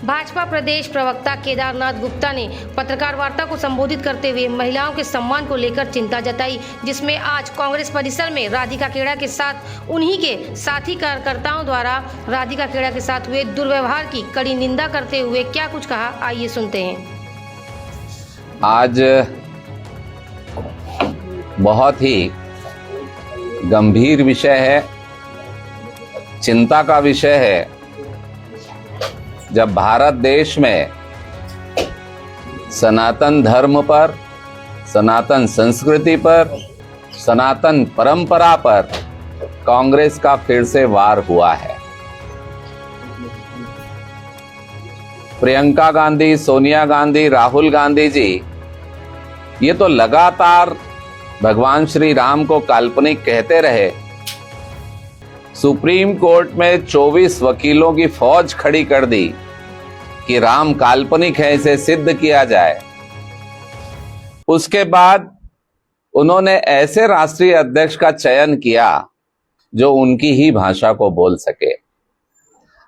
भाजपा प्रदेश प्रवक्ता केदारनाथ गुप्ता ने पत्रकार वार्ता को संबोधित करते हुए महिलाओं के सम्मान को लेकर चिंता जताई, जिसमें आज कांग्रेस परिसर में राधिका खेड़ा के साथ उन्हीं के साथी कार्यकर्ताओं द्वारा राधिका खेड़ा के साथ हुए दुर्व्यवहार की कड़ी निंदा करते हुए क्या कुछ कहा, आइए सुनते हैं। आज बहुत ही गंभीर विषय है, चिंता का विषय है। जब भारत देश में सनातन धर्म पर, सनातन संस्कृति पर, सनातन परंपरा पर कांग्रेस का फिर से वार हुआ है। प्रियंका गांधी, सोनिया गांधी, राहुल गांधी जी ये तो लगातार भगवान श्री राम को काल्पनिक कहते रहे। सुप्रीम कोर्ट में 24 वकीलों की फौज खड़ी कर दी कि राम काल्पनिक है, इसे सिद्ध किया जाए। उसके बाद उन्होंने ऐसे राष्ट्रीय अध्यक्ष का चयन किया जो उनकी ही भाषा को बोल सके।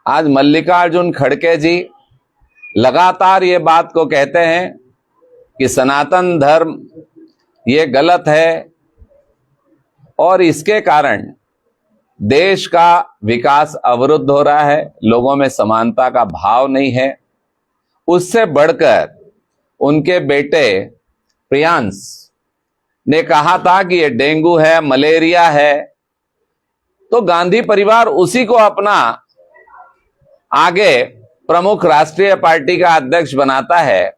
आज मल्लिकार्जुन खड़गे जी लगातार ये बात को कहते हैं कि सनातन धर्म ये गलत है और इसके कारण देश का विकास अवरुद्ध हो रहा है, लोगों में समानता का भाव नहीं है। उससे बढ़कर उनके बेटे प्रियांश ने कहा था कि ये डेंगू है, मलेरिया है, तो गांधी परिवार उसी को अपना आगे प्रमुख राष्ट्रीय पार्टी का अध्यक्ष बनाता है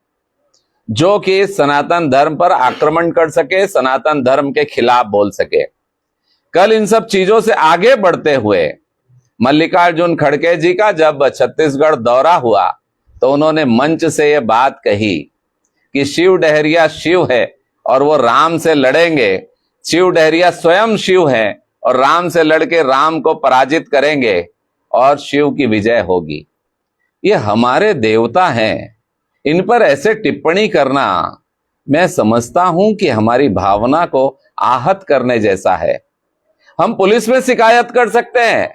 जो कि सनातन धर्म पर आक्रमण कर सके, सनातन धर्म के खिलाफ बोल सके। कल इन सब चीजों से आगे बढ़ते हुए मल्लिकार्जुन खड़गे जी का जब छत्तीसगढ़ दौरा हुआ तो उन्होंने मंच से यह बात कही कि शिव डहरिया शिव है और वो राम से लड़ेंगे। शिव डहरिया स्वयं शिव है और राम से लड़के राम को पराजित करेंगे और शिव की विजय होगी। ये हमारे देवता हैं, इन पर ऐसे टिप्पणी करना मैं समझता हूं कि हमारी भावना को आहत करने जैसा है। हम पुलिस में शिकायत कर सकते हैं,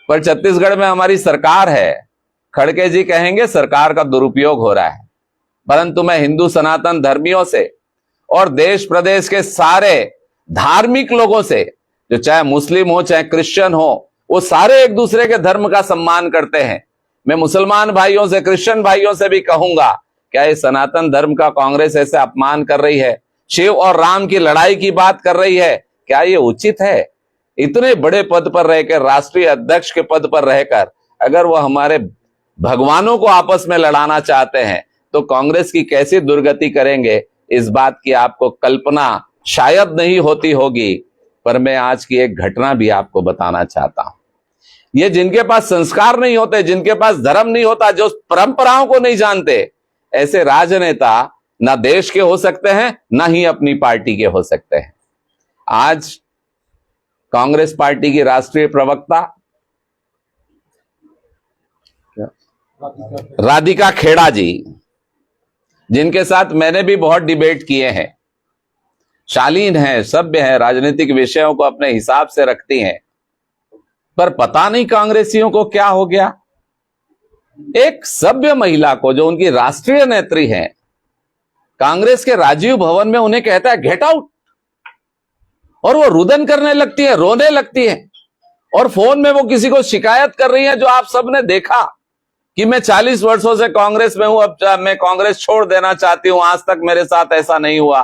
पर छत्तीसगढ़ में हमारी सरकार है। खड़गे जी कहेंगे सरकार का दुरुपयोग हो रहा है, परंतु मैं हिंदू सनातन धर्मियों से और देश प्रदेश के सारे धार्मिक लोगों से, जो चाहे मुस्लिम हो चाहे क्रिश्चियन हो, वो सारे एक दूसरे के धर्म का सम्मान करते हैं। मैं मुसलमान भाइयों से, क्रिश्चियन भाइयों से भी कहूंगा, क्या ये सनातन धर्म का कांग्रेस ऐसे अपमान कर रही है, शिव और राम की लड़ाई की बात कर रही है, क्या ये उचित है? इतने बड़े पद पर रहकर, राष्ट्रीय अध्यक्ष के पद पर रहकर, अगर वो हमारे भगवानों को आपस में लड़ाना चाहते हैं तो कांग्रेस की कैसी दुर्गति करेंगे, इस बात की आपको कल्पना शायद नहीं होती होगी। पर मैं आज की एक घटना भी आपको बताना चाहता हूं। ये जिनके पास संस्कार नहीं होते, जिनके पास धर्म नहीं होता, जो परंपराओं को नहीं जानते, ऐसे राजनेता ना देश के हो सकते हैं ना ही अपनी पार्टी के हो सकते हैं। आज कांग्रेस पार्टी की राष्ट्रीय प्रवक्ता राधिका खेड़ा जी, जिनके साथ मैंने भी बहुत डिबेट किए हैं, शालीन हैं, सभ्य हैं, राजनीतिक विषयों को अपने हिसाब से रखती हैं, पर पता नहीं कांग्रेसियों को क्या हो गया। एक सभ्य महिला को, जो उनकी राष्ट्रीय नेत्री है, कांग्रेस के राजीव भवन में उन्हें कहता है गेट आउट, और वो रुदन करने लगती है, रोने लगती है, और फोन में वो किसी को शिकायत कर रही है, जो आप सबने देखा कि मैं 40 वर्षों से कांग्रेस में हूं, अब मैं कांग्रेस छोड़ देना चाहती हूं, आज तक मेरे साथ ऐसा नहीं हुआ।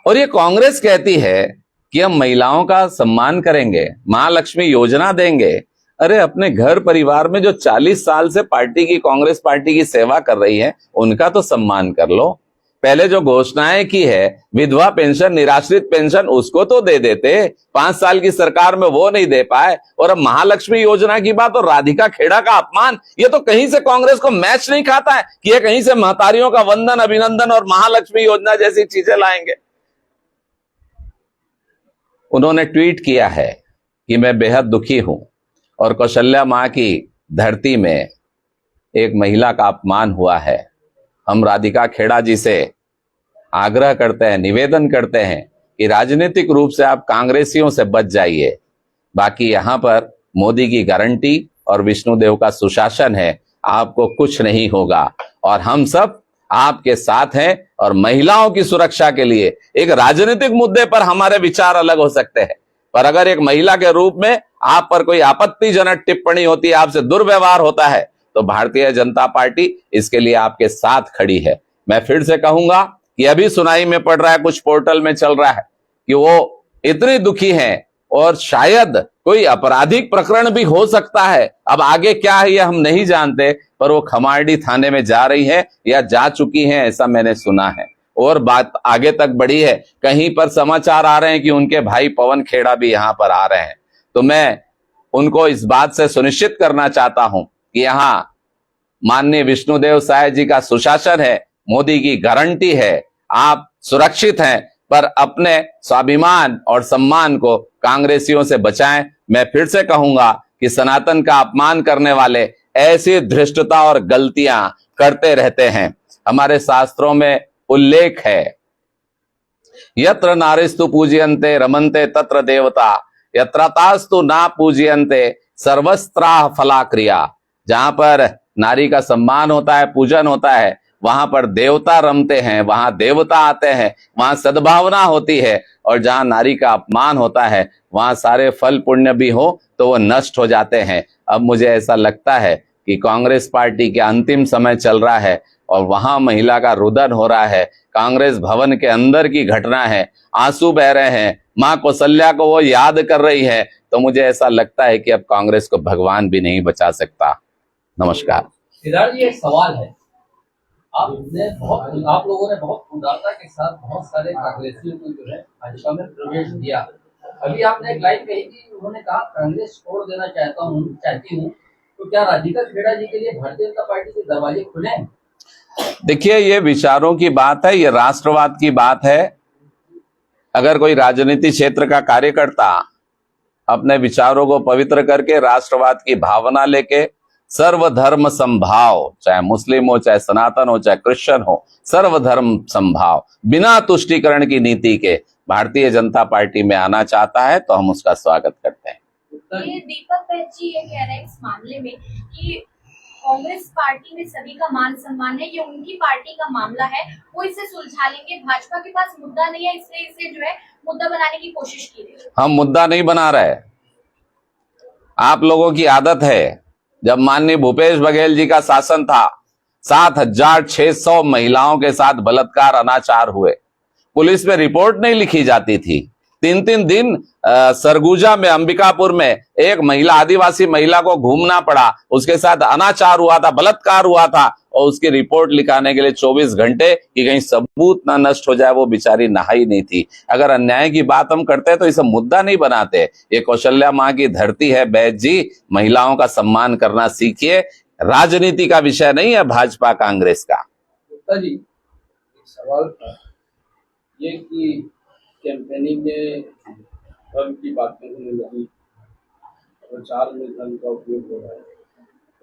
और ये कांग्रेस कहती है कि हम महिलाओं का सम्मान करेंगे, महालक्ष्मी योजना देंगे। अरे अपने घर परिवार में जो 40 साल से पार्टी की, कांग्रेस पार्टी की सेवा कर रही है, उनका तो सम्मान कर लो। पहले जो घोषणाएं की है, विधवा पेंशन, निराश्रित पेंशन, उसको तो दे देते। 5 साल की सरकार में वो नहीं दे पाए, और अब महालक्ष्मी योजना की बात और राधिका खेड़ा का अपमान, ये तो कहीं से कांग्रेस को मैच नहीं खाता है कि ये कहीं से महतारियों का वंदन, अभिनंदन और महालक्ष्मी योजना जैसी चीजें लाएंगे। उन्होंने ट्वीट किया है कि मैं बेहद दुखी हूं और कौशल्या मां की धरती में एक महिला का अपमान हुआ है। हम राधिका खेड़ा जी से आग्रह करते हैं, निवेदन करते हैं कि राजनीतिक रूप से आप कांग्रेसियों से बच जाइए। बाकी यहां पर मोदी की गारंटी और विष्णुदेव का सुशासन है, आपको कुछ नहीं होगा। और हम सब आपके साथ हैं। और महिलाओं की सुरक्षा के लिए एक राजनीतिक मुद्दे पर हमारे विचार अलग हो सकते हैं, पर अगर एक महिला के रूप में आप पर कोई आपत्तिजनक टिप्पणी होती है, आपसे दुर्व्यवहार होता है, तो भारतीय जनता पार्टी इसके लिए आपके साथ खड़ी है। मैं फिर से कहूंगा कि अभी सुनाई में पड़ रहा है, कुछ पोर्टल में चल रहा है कि वो इतनी दुखी हैं और शायद कोई आपराधिक प्रकरण भी हो सकता है। अब आगे क्या है ये हम नहीं जानते, पर वो खमारडी थाने में जा रही है या जा चुकी हैं, ऐसा मैंने सुना है। और बात आगे तक बढ़ी है, कहीं पर समाचार आ रहे हैं कि उनके भाई पवन खेड़ा भी यहां पर आ रहे हैं। तो मैं उनको इस बात से सुनिश्चित करना चाहता हूं कि यहां माननीय विष्णुदेव साय जी का सुशासन है, मोदी की गारंटी है, आप सुरक्षित हैं, पर अपने स्वाभिमान और सम्मान को कांग्रेसियों से बचाएं। मैं फिर से कहूंगा कि सनातन का अपमान करने वाले ऐसी धृष्टता और गलतियां करते रहते हैं। हमारे शास्त्रों में उल्लेख है, यत्र नारीस्तु पूजयन्ते रमन्ते तत्र देवता, यत्र तास्तु ना पूजयन्ते सर्वस्त्राः फला क्रिया। जहां पर नारी का सम्मान होता है, पूजन होता है, वहां पर देवता रमते हैं, वहां देवता आते हैं, वहां सद्भावना होती है। और जहां नारी का अपमान होता है, वहां सारे फल पुण्य भी हो तो वो नष्ट हो जाते हैं। अब मुझे ऐसा लगता है कि कांग्रेस पार्टी के अंतिम समय चल रहा है और वहां महिला का रुदन हो रहा है। कांग्रेस भवन के अंदर की घटना है, आंसू बह रहे हैं, मां कौशल्या को वो याद कर रही है। तो मुझे ऐसा लगता है कि अब कांग्रेस को भगवान भी नहीं बचा सकता। नमस्कार। सिद्धार्थ जी, एक सवाल है। आप लोगों ने बहुत उदारता के साथ बहुत सारे कांग्रेसियों को जो है भाजपा में प्रवेश दिया। अभी आपने एक लाइन कही कि उन्होंने कहा कांग्रेस छोड़ देना चाहती हूँ, तो क्या राधिका खेड़ा जी के लिए भारतीय जनता पार्टी के दरवाजे खुले हैं? देखिए, ये विचारों की बात है, ये राष्ट्रवाद की बात है। अगर कोई राजनीति क्षेत्र का कार्यकर्ता अपने विचारों को पवित्र करके राष्ट्रवाद की भावना लेके सर्वधर्म संभाव, चाहे मुस्लिम हो, चाहे सनातन हो, चाहे क्रिश्चियन हो, सर्वधर्म संभाव बिना तुष्टीकरण की नीति के भारतीय जनता पार्टी में आना चाहता है, तो हम उसका स्वागत करते हैं। ये दीपक बैज जी ये कह रहे हैं इस मामले में कि कांग्रेस पार्टी में सभी का मान सम्मान है, ये उनकी पार्टी का मामला है, वो इसे सुलझा लेंगे, भाजपा के पास मुद्दा नहीं है, इसलिए इसे जो है मुद्दा बनाने की कोशिश की रही है। हम मुद्दा नहीं बना रहे। आप लोगों की आदत है, जब माननीय भूपेश बघेल जी का शासन था, 7,600 महिलाओं के साथ बलात्कार अनाचार हुए, पुलिस में रिपोर्ट नहीं लिखी जाती थी। 3-3 दिन सरगुजा में, अंबिकापुर में एक महिला, आदिवासी महिला को घूमना पड़ा, उसके साथ अनाचार हुआ था, बलात्कार हुआ था, और उसकी रिपोर्ट लिखाने के लिए 24 घंटे कि कहीं सबूत ना नष्ट हो जाए, वो बेचारी नहाई नहीं थी। अगर अन्याय की बात हम करते हैं तो इसे मुद्दा नहीं बनाते। ये कौशल्या माँ की धरती है बैज जी, महिलाओं का सम्मान करना सीखिए। राजनीति का विषय नहीं है भाजपा कांग्रेस का। गुप्ता जी, एक सवाल था ये कि कैंपेनिंग में धर्म की बातें होने लगी, प्रचार में धर्म का उपयोग हो रहा है,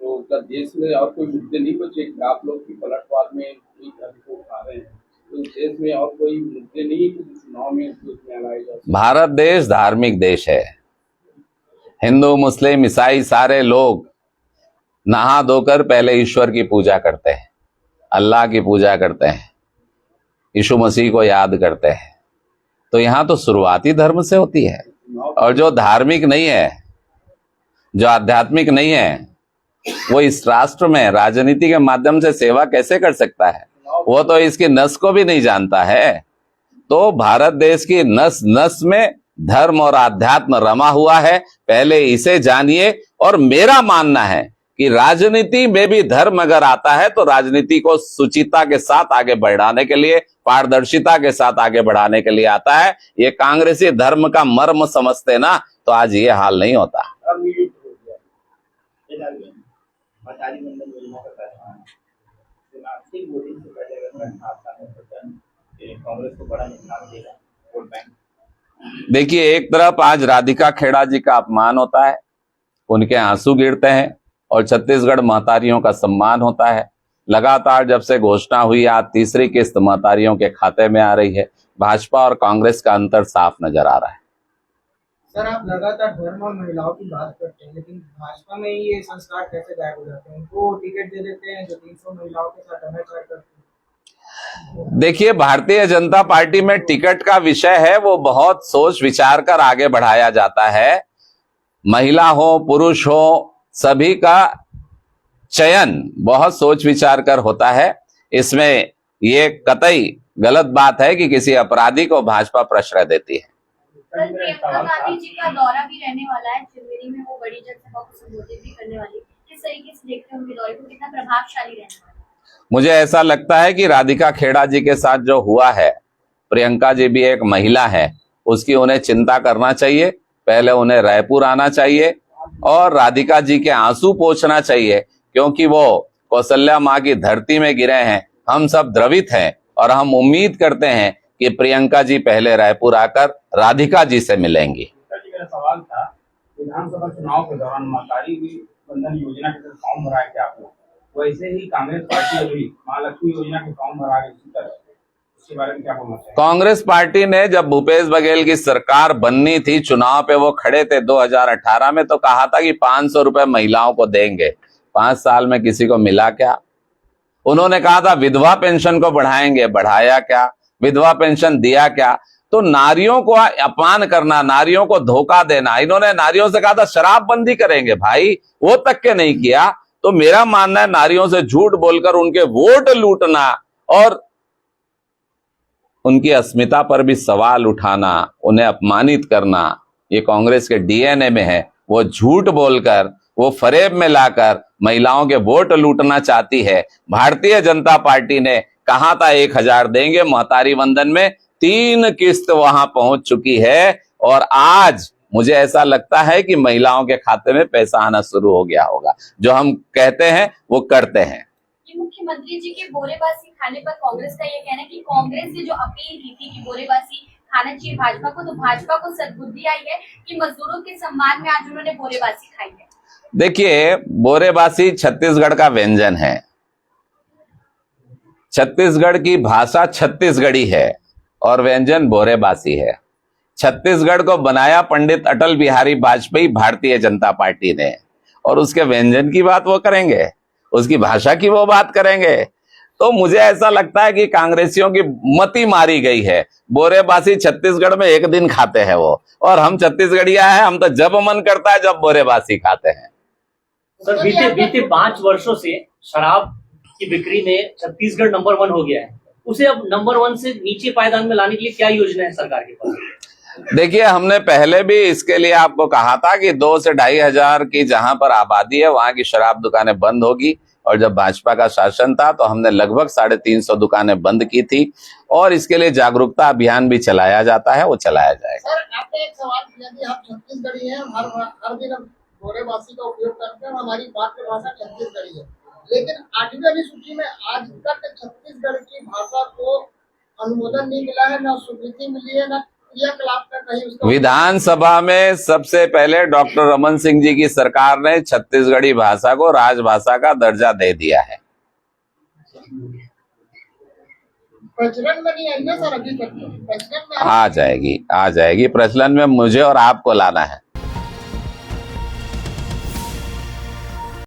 तो क्या देश में और कोई मुद्दे नहीं बचे? आप लोग की पलटवार में धर्म को उठा रहे हैं, तो देश में और कोई मुद्दे नहीं कि चुनाव में लाए जा सके? भारत देश धार्मिक देश है। हिंदू, मुस्लिम, ईसाई सारे लोग नहा धोकर पहले ईश्वर की पूजा करते हैं, अल्लाह की पूजा करते हैं, यीशु मसीह को याद करते हैं। तो यहां तो शुरुआती धर्म से होती है। और जो धार्मिक नहीं है, जो आध्यात्मिक नहीं है, वो इस राष्ट्र में राजनीति के माध्यम से सेवा कैसे कर सकता है? वो तो इसकी नस को भी नहीं जानता है। तो भारत देश की नस नस में धर्म और आध्यात्म रमा हुआ है, पहले इसे जानिए। और मेरा मानना है कि राजनीति में भी धर्म अगर आता है तो राजनीति को सुचिता के साथ आगे बढ़ाने के लिए, पारदर्शिता के साथ आगे बढ़ाने के लिए आता है। ये कांग्रेसी धर्म का मर्म समझते ना, तो आज ये हाल नहीं होता। देखिए, एक तरफ आज राधिका खेड़ा जी का अपमान होता है, उनके आंसू गिरते हैं, और छत्तीसगढ़ महतारियों का सम्मान होता है। लगातार जब से घोषणा हुई, आज तीसरी किस्त महतारियों के खाते में आ रही है। भाजपा और कांग्रेस का अंतर साफ नजर आ रहा है। सर, आप लगातार धर्म और महिलाओं की बात करते हैं, लेकिन भाजपा में ये संस्कार कैसे गायब हो जाते हैं? उनको टिकट दे देते हैं जो 300 महिलाओं के साथ अनाचार करते हैं। देखिए, भारतीय जनता पार्टी में टिकट का विषय है, वो बहुत सोच विचार कर आगे बढ़ाया जाता है। महिला हो पुरुष हो, सभी का चयन बहुत सोच विचार कर होता है। इसमें ये कतई गलत बात है कि किसी अपराधी को भाजपा प्रश्रय देती है। कल प्रियंका गांधी जी का दौरा भी रहने वाला है चिरमिरी में, वो बड़ी जनसभा को संबोधित भी करने वाली है। किस तरीके से देखते हैं उनके दौरे को, कितना प्रभावशाली रहने वाला है? मुझे ऐसा लगता है कि राधिका खेड़ा जी के साथ जो हुआ है, प्रियंका जी भी एक महिला है, उसकी उन्हें चिंता करना चाहिए। पहले उन्हें रायपुर आना चाहिए और राधिका जी के आंसू पोंछना चाहिए, क्योंकि वो कौशल्या माँ की धरती में गिरे हैं। हम सब द्रवित हैं और हम उम्मीद करते हैं कि प्रियंका जी पहले रायपुर आकर राधिका जी से मिलेंगी। मेरा सवाल था, विधानसभा चुनाव के दौरान महतारी बंधन योजना के तहत फॉर्म भराया क्या आपने? वैसे ही कांग्रेस पार्टी अभी महालक्ष्मी योजना के फॉर्म भरा रही है, इसके बारे में क्या बोलना चाहिए? कांग्रेस पार्टी ने जब भूपेश बघेल की सरकार बननी थी, चुनाव पे वो खड़े थे 2018 में, तो कहा था कि 500 रुपए महिलाओं को देंगे। 5 साल में किसी को मिला क्या? उन्होंने कहा था विधवा पेंशन को बढ़ाएंगे, बढ़ाया क्या? विधवा पेंशन दिया क्या? तो नारियों को अपमान करना, नारियों को धोखा देना, इन्होंने नारियों से कहा था शराबबंदी करेंगे, भाई वो तक के नहीं किया। तो मेरा मानना है नारियों से झूठ बोलकर उनके वोट लूटना और उनकी अस्मिता पर भी सवाल उठाना, उन्हें अपमानित करना, ये कांग्रेस के डीएनए में है। वो झूठ बोलकर, वो फरेब में लाकर महिलाओं के वोट लूटना चाहती है। भारतीय जनता पार्टी ने कहा था 1000 देंगे, महतारी वंदन में 3 किस्त वहां पहुंच चुकी है और आज मुझे ऐसा लगता है कि महिलाओं के खाते में पैसा आना शुरू हो गया होगा। जो हम कहते हैं वो करते हैं। ये मुख्यमंत्री जी के बोरेबासी खाने पर कांग्रेस का ये कहना है कि कांग्रेस ने जो अपील की थी कि बोरेबासी खाना चाहिए भाजपा को, तो भाजपा को सद्बुद्धि आई है कि मजदूरों के सम्मान में आज उन्होंने बोरेबासी खाई है। देखिए, बोरेबासी छत्तीसगढ़ का व्यंजन है। छत्तीसगढ़ की भाषा छत्तीसगढ़ी है और व्यंजन बोरेबासी है। छत्तीसगढ़ को बनाया पंडित अटल बिहारी वाजपेयी भारतीय जनता पार्टी ने, और उसके व्यंजन की बात वो करेंगे, उसकी भाषा की वो बात करेंगे। तो मुझे ऐसा लगता है कि कांग्रेसियों की मति मारी गई है। बोरेबासी छत्तीसगढ़ में एक दिन खाते हैं वो, और हम छत्तीसगढ़िया हैं, हम तो जब मन करता है जब बोरेबासी खाते हैं। सर, बीते 5 वर्षों से शराब की बिक्री में छत्तीसगढ़ नंबर 1 हो गया है। उसे अब नंबर 1 से नीचे पायदान में लाने के लिए क्या योजना है सरकार के पास? देखिए, हमने पहले भी इसके लिए आपको कहा था कि 2 से 2,500 की जहां पर आबादी है वहां की शराब दुकानें बंद होगी, और जब भाजपा का शासन था तो हमने लगभग 350 दुकानें बंद की थी, और इसके लिए जागरूकता अभियान भी चलाया जाता है, वो चलाया जाएगा। सर, आपने एक सवाल किया कि आप छत्तीसगढ़ी हैं, हर दिन हम बोरेबासी का उपयोग करते हैं, हमारी मातृभाषा छत्तीसगढ़ी है, लेकिन 8वीं अनुसूची में आज तक छत्तीसगढ़ की भाषा को अनुमोदन नहीं मिला है, न स्वीकृति मिली है, न क्रियाकलाप का कहीं उसका। विधानसभा में सबसे पहले डॉक्टर रमन सिंह जी की सरकार ने छत्तीसगढ़ी भाषा को राजभाषा का दर्जा दे दिया है। प्रचलन में नहीं आई ना सर अभी तक? प्रचलन में आ जाएगी, आ जाएगी। प्रचलन में मुझे और आपको लाना है।